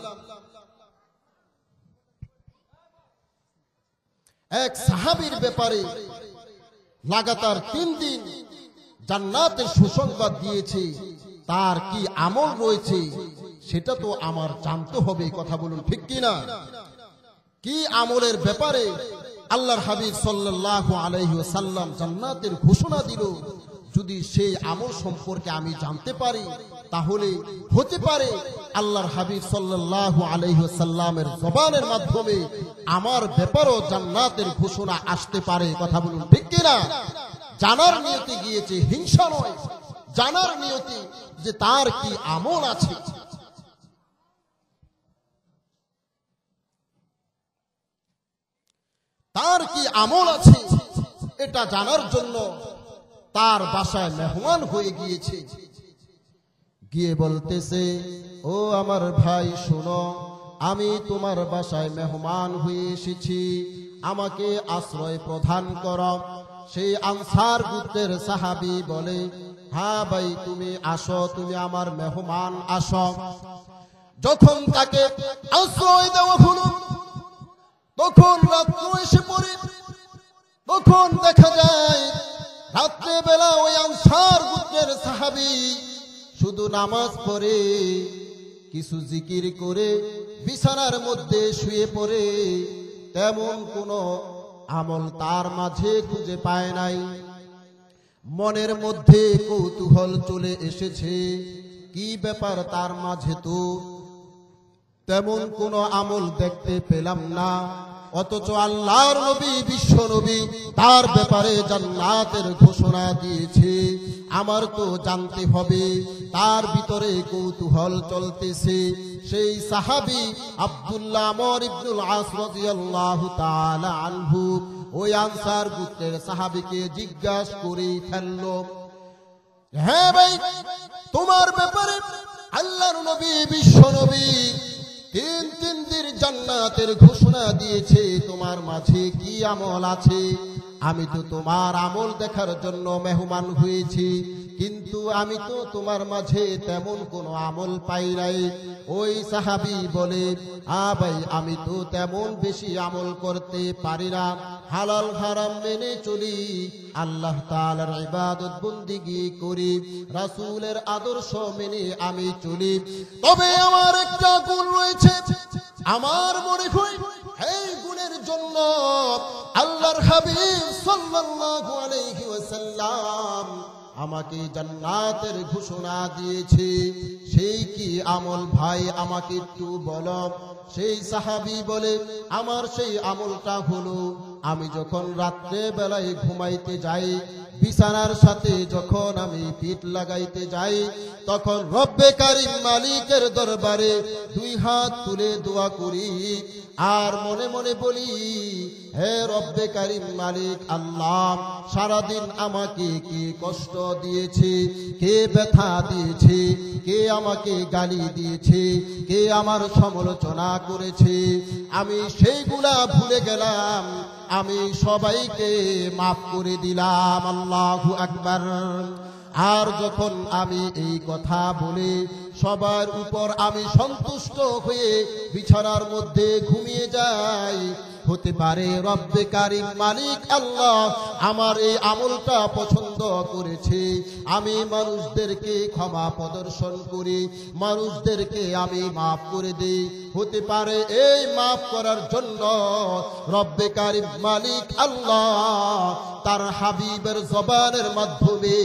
[SPEAKER 1] এক সাহাবীর ব্যাপারে লাগাতার 3 দিন জান্নাতের সুসংবাদ দিয়েছে, তার কি আমল রয়েছে সেটা তো আমার জানতে হবে। কথা বলুন ঠিক কি না? কি আমলের ব্যাপারে আল্লাহর হাবিব সাল্লাল্লাহু আলাইহি ওয়াসাল্লাম জান্নাতের ঘোষণা দিল, যদি সেই আমল সম্পর্কে আমি জানতে পারি তাহলে হতে পারে আল্লাহর হাবিব সাল্লাল্লাহু আলাইহি ওয়াসাল্লামের জবানের মাধ্যমে আমার ব্যাপারেও জান্নাতের ঘোষণা আসতে পারে। কথা বলুন ঠিক কি না? জানার নিয়তে গিয়েছে, হিংসা নয়। জানার নিয়তে যে তার কি আমল আছে। তার কি আমল আছে এটা জানার জন্য তার বাসায় মেহমান হয়ে গিয়েছে। গিয়ে বলতেছে, ও আমার ভাই শোনো, আমি তোমার বাসায় মেহমান হয়ে এসেছি, আমাকে আশ্রয় প্রদান করো। সেই আনসার গোত্রের সাহাবী বলে, হ্যাঁ ভাই তুমি আসো, তুমি আমার মেহমান, আসো। যখন তাকে আশ্রয় দেওয়া হলো তখন রাত্র এসে পড়ে। তখন দেখা যায় রাত্রে বেলা ওই আনসার গোত্রের সাহাবী শুধু নামাজ পড়ে, কিছু জিকির করে বিছানার মধ্যে শুয়ে পড়ে, তেমন কোনো আমল তার মাঝে খুঁজে পায় নাই। মনের মধ্যে কৌতূহল চলে এসেছে, কি ব্যাপার তার মাঝে তো তেমন কোনো আমল দেখতে পেলাম না, অথচ আল্লাহর নবী বিশ্ব নবী তার ব্যাপারে জান্নাতের ঘোষণা দিয়েছে, আমার তো জানতে হবে। তার ভিতরে কৌতূহল চলতেছে। সেই সাহাবী আব্দুল্লাহ আমর ইবনুল আস রাদিয়াল্লাহু তাআলা আনহু ওই আনসার গোত্রের সাহাবীকে জিজ্ঞাসা করে ফেলল, হ্যাঁ ভাই তোমার ব্যাপারে আল্লাহর নবী বিশ্ব নবী তিন দিন জান্নাতের ঘোষণা দিয়েছে, তোমার মাঝে কি আমল আছে? আমি তো তোমার আমল দেখার জন্য মেহমান হয়েছি, কিন্তু আমি তো তোমার মাঝে তেমন কোনো আমল পাই নাই। ওই সাহাবী বলে, ভাই আমি তো তেমন বেশি আমল করতে পারি না, হালাল হারাম মেনে চলি, আল্লাহ তাআলার ইবাদত বন্দেগী করি, রাসূলের আদর্শ মেনে আমি চলি। তবে আমার একটা গুণ রয়েছে, আমার মনে হয় এই গুণের জন্য আল্লাহর হাবিব সাল্লাল্লাহু আলাইহি ওয়াসাল্লাম আমাকে জান্নাতের ঘোষণা দিয়েছে। সেই কি আমল ভাই আমাকে একটু বলো। সেই সাহাবী বলে, আমার সেই আমলটা হলো, আমি যখন রাত্রে বেলায় ঘুমাইতে যাই, বিছানার সাথে যখন আমি পিঠ লাগাইতে যাই, তখন রব্বে কারীম মালিকের দরবারে দুই হাত তুলে দোয়া করি আর মনে মনে বলি, হে রব্বে কারীম মালিক আল্লাহ, সারাদিন আমাকে কে কষ্ট দিয়েছে, কে ব্যথা দিয়েছে, কে আমাকে গালি দিয়েছে, কে আমার সমালোচনা করেছে, আমি সেইগুলা ভুলে গেলাম, আমি সবাইকে মাফ করে দিলাম। আল্লাহু আকবার। আর যখন আমি এই কথা বলে সবার উপর আমি সন্তুষ্ট হয়ে বিছানার মধ্যে ঘুমিয়ে যাই, হতে পারে রব্বে কারীম মালিক আল্লাহ আমার এই আমলটা পছন্দ করেছে, আমি মানুষদেরকে ক্ষমা প্রদর্শন করি, মানুষদেরকে আমি মাফ করে দিই। হতে পারে এই মাফ করার জন্য রব্বে কারীম মালিক আল্লাহ তার হাবিবের জবানের মাধ্যমে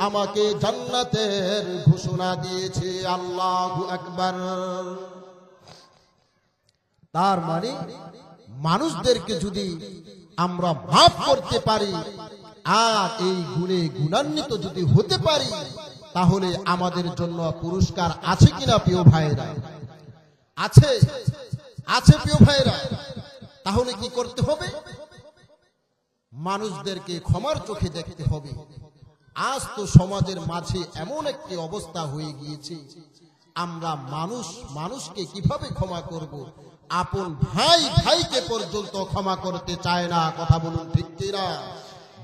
[SPEAKER 1] আমাকে জান্নাতের ঘোষণা দিয়েছে। আল্লাহু আকবার। তার মানে মানুষদেরকে যদি আমরা মাফ করতে পারি আর এই গুণে গুণান্বিত যদি হতে পারি, তাহলে আমাদের জন্য পুরস্কার আছে কিনা প্রিয় ভাইরা? আছে, আছে প্রিয় ভাইরা। তাহলে কি করতে হবে? মানুষদেরকে ক্ষমার চোখে দেখতে হবে। আজ তো সমাজের মাঝে এমন একটি অবস্থা হয়ে গিয়েছে, আমরা মানুষকে কিভাবে ক্ষমা করব? আপন ভাই ভাইকে পর্যন্ত ক্ষমা করতে চায় না। কথা বলুন ঠিক কিনা?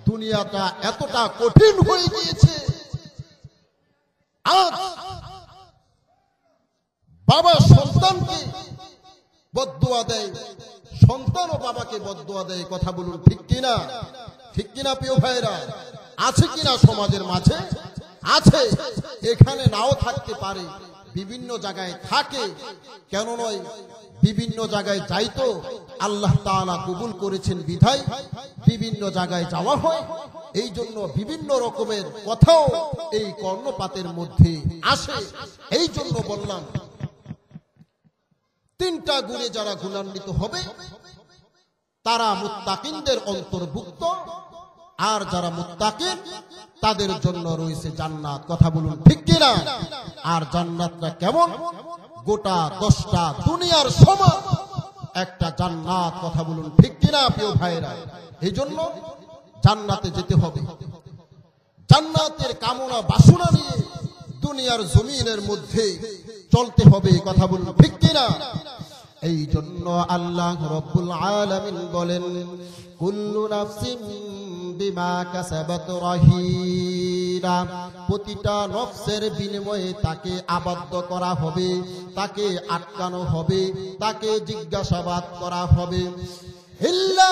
[SPEAKER 1] দুনিয়াটা এতটা কঠিন হয়ে গিয়েছে। আজ বাবা সন্তানকে বদদুয়া দেয়, সন্তানও বাবাকে বদদুয়া দেয়। কথা বলুন ঠিক কিনা? ঠিক কিনা প্রিয় ভাইরা? আছে কিনা সমাজের মাঝে? আছে। এখানে নাও থাকতে পারে, বিভিন্ন জায়গায় থাকে, কেন নয়? বিভিন্ন জায়গায় যাইতো আল্লাহ তাআলা কবুল করেছেন বিধায় বিভিন্ন জায়গায় যাওয়া হয়। এই জন্য বিভিন্ন রকমের কথাও এই কর্ণপাতের মধ্যে আসে। এই জন্য বললাম, তিনটা গুণে যারা গুণান্বিত হবে তারা মুত্তাকিনদের অন্তর্ভুক্ত। আর যারা মুত্তাকিন তাদের জন্য রয়েছে জান্নাত। কথা বলুন ঠিক কিনা? আর জান্নাতটা কেমন? গোটা 10টা দুনিয়ার সমান একটা জান্নাত। কথা বলুন ঠিক কিনা প্রিয় ভাইরা? এই জন্য জান্নাতে যেতে হবে, জান্নাতের কামনা বাসনা নিয়ে দুনিয়ার জমিনের মধ্যে চলতে হবে। কথা বলুন ঠিক কিনা? এই জন্য আল্লাহ রাব্বুল আলামিন বলেন, কুল্লু নাফসিন বিমা কাসাবাত রাহিনা, প্রতিটা নফসের বিনিময়ে তাকে আবদ্ধ করা হবে, তাকে আটকানো হবে, তাকে জিজ্ঞাসাবাদ করা হবে। ইল্লা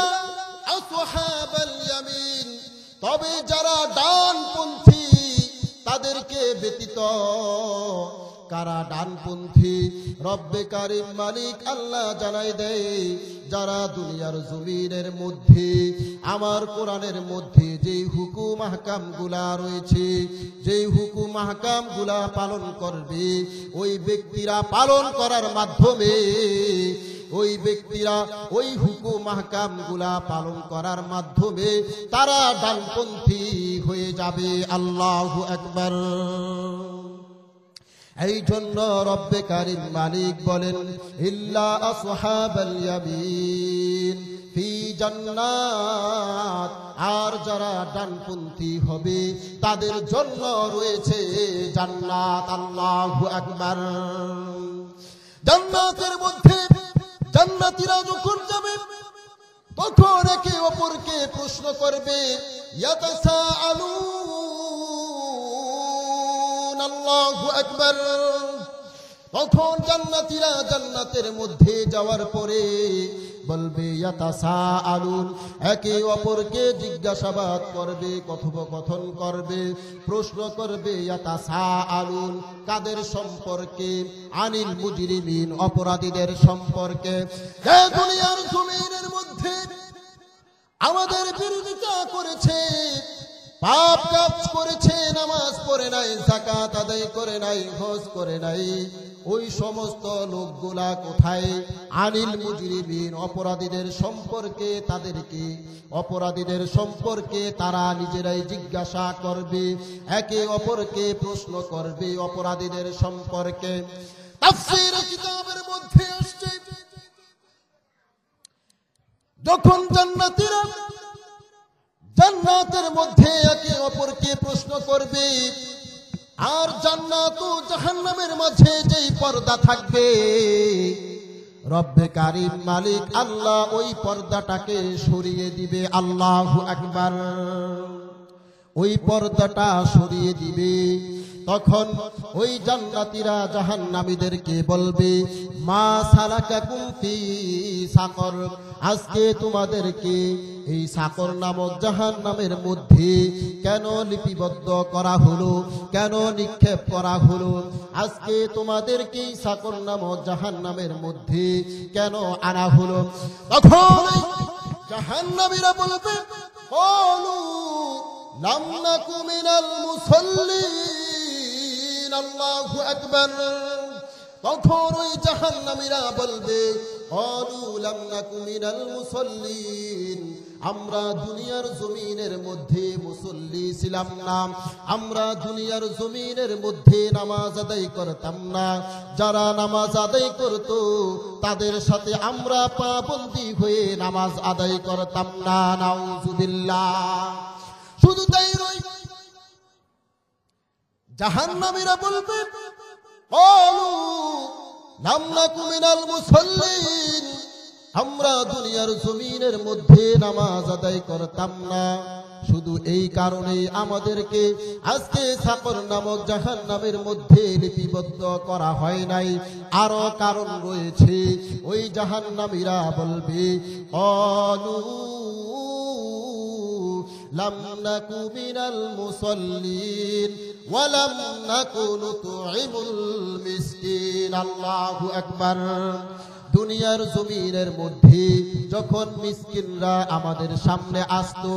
[SPEAKER 1] আসহাবাল ইয়ামিন, তবে যারা ডানপন্থী তাদেরকে ব্যতীত। কারা ডানপন্থী? রব্বে কারিম মালিক আল্লাহ জানাই দেয়, যারা দুনিয়ার জমিনের মধ্যে আমার কোরআনের মধ্যে যেই হুকুম আহকাম গুলা রয়েছে, যেই হুকুম আহকাম গুলা পালন করবে, ওই ব্যক্তিরা পালন করার মাধ্যমে, ওই ব্যক্তিরা ওই হুকুম আহকাম গুলা পালন করার মাধ্যমে তারা ডানপন্থী হয়ে যাবে। আল্লাহু আকবার। এই জন্য রব্বে কারিম মালিক বলেন, ইল্লা আসহাবাল ইয়ামিন ফি জান্নাত, আর যারা ডানপন্থী হবে তাদের জন্য রয়েছে জান্নাত। আল্লাহু আকবার। জান্নাতের মধ্যে জান্নাতীরা যখন যাবে তখন একে অপরকে প্রশ্ন করবে, ইয়াতাসাআলুন। আল্লাহু আকবার। তখন জান্নাতীরা জান্নাতের মধ্যে যাওয়ার পরে বলবে, ইয়াতাসাআলুন, একে অপরকে জিজ্ঞাসাবাদ করবে, কথোপকথন করবে, প্রশ্ন করবে। ইয়াতাসাআলুন, কাদের সম্পর্কে? আনিল মুজরিমিন, অপরাধীদের সম্পর্কে। যে দুনিয়ার জমিনের মধ্যে আমাদের বিরোধিতা করেছে, পাপ কাজ করেছে, নামাজ পড়ে নাই, যাকাত আদায় করে নাই, হজ করে নাই, ওই সমস্ত লোকগুলা কোথায়? আনিল মুজরিমিন, অপরাধীদের সম্পর্কে তাদেরকে, অপরাধীদের সম্পর্কে তারা নিজেরাই জিজ্ঞাসা করবে, একে অপরকে প্রশ্ন করবে অপরাধীদের সম্পর্কে। তাফসীর কিতাবের মধ্যে আসছে, যখন জান্নাতীরা জান্নাতের মধ্যে একে অপরকে প্রশ্ন করবে, আর জান্নাত ও জাহান্নামের মাঝে যেই পর্দা থাকবে, রব্বে কারিম মালিক আল্লাহ ওই পর্দাটাকে সরিয়ে দিবে। আল্লাহু আকবার। ওই পর্দাটা সরিয়ে দিবে। তখন ওই জান্নাতীরা জাহান্নামীদেরকে বলবে, মা সালাকাকুম ফি সাকর, আজকে তোমাদেরকে এই সাকর নামক জাহান্নামের মধ্যে কেন লিপিবদ্ধ করা হলো, কেন নিক্ষেপ করা হলো? আজকে তোমাদেরকে এই সাকর নামক জাহান্নামের মধ্যে কেন আনা হলো? তখন জাহান্নামীরা বলবে, ক্বালু লাম নাকু মিনাল মুসাল্লিন। আল্লাহু আকবার। তখন ওই জাহান্নামীরা বলবে, ক্বালু লাম নাকু মিনাল মুসাল্লিন, আমরা দুনিয়ার জমিনের মধ্যে মুসল্লি ছিলাম না, আমরা দুনিয়ার জমিনের মধ্যে নামাজ আদায় করতাম না, যারা নামাজ আদায় করত তাদের সাথে আমরা পাবন্দী হয়ে নামাজ আদায় করতাম না। নাউজুবিল্লাহ। শুধু তাই নয়, জাহান্নামীরা বলবে, ক্বালু লাম নাকু মিনাল মুসাল্লিন, আমরা দুনিয়ার জমিনের মধ্যে নামাজ আদায় করতাম না, শুধু এই কারণে আমাদেরকে আজকে সাকর নামক জাহান্নামের মধ্যে লিপিবদ্ধ করা হয় নাই। আরো কারণ রয়েছে। ওই জাহান্নামীরা বলবে, ক্বালু লাম নাকু মিনাল মুসাল্লিন ওয়া লাম নাকু নুতঈমুল মিসকিন। আল্লাহু আকবার। দুনিয়ার জমিনের মধ্যে যখন মিসকিনরা আমাদের সামনে আসতো,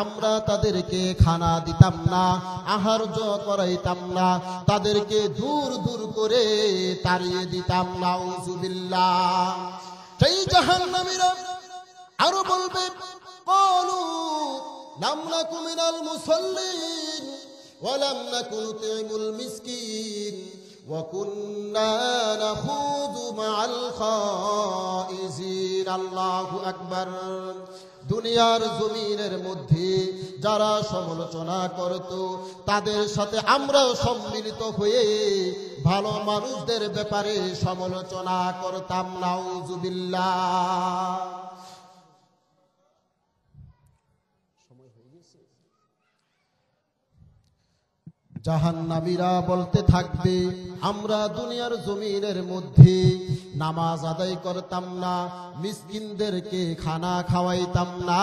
[SPEAKER 1] আমরা তাদেরকে খানা দিতাম না, আহার্য করাইতাম না, তাদেরকে দূর দূর করে তাড়িয়ে দিতাম। নাউজুবিল্লাহ। সেই জাহান্নামীরা আরো বলবে, ক্বালু লাম নাকু মিনাল মুসাল্লিন ওয়ালাম নাকু নুতিমুল মিসকিন ওয়া কুন্না নাখুযু মাআল খাইজিন। আল্লাহু আকবার। দুনিয়ার জমিনের মধ্যে যারা সমালোচনা করত তাদের সাথে আমরাও সম্মিলিত হয়ে ভালো মানুষদের ব্যাপারে সমালোচনা করতাম। নাউজুবিল্লাহ। জাহান্নামীরা বলতে থাকবে, আমরা দুনিয়ার জমিনের মধ্যে নামাজ আদায় করতাম না, মিসকিনদেরকে খানা খাওয়াইতাম না,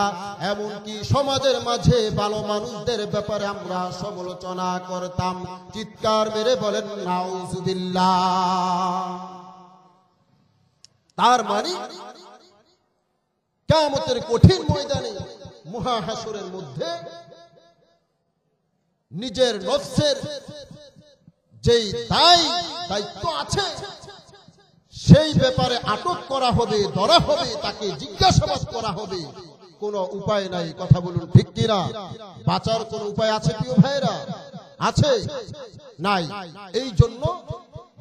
[SPEAKER 1] এমনকি সমাজের মাঝে ভালো মানুষদের ব্যাপারে আমরা সমালোচনা করতাম। চিৎকার মেরে বলেন নাউজুবিল্লাহ। তার মানে কিয়ামতের কঠিন ময়দানে মহাহাসরের মধ্যে নিজের নফসের যেই দায়িত্ব আছে সেই ব্যাপারে আটক করা হবে, ধরা হবে, তাকে জিজ্ঞাসাবাদ করা হবে। কোনো উপায় নাই। কথা বলুন ঠিক কিনা? বাঁচার কোন উপায় আছে প্রিয় ভাইরা? আছে? নাই। এই জন্য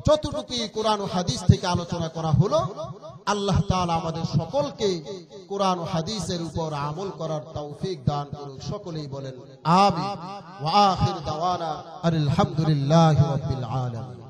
[SPEAKER 1] যতটুকু কোরআন ও হাদিস থেকে আলোচনা করা হলো, আল্লাহ তাআলা আমাদের সকলকে কোরআন ও হাদিসের উপর আমল করার তৌফিক দান করুন। সকলেই বলেন আমিন। ওয়া আখির দাওয়ানা আলহামদুলিল্লাহি রাব্বিল আলামিন।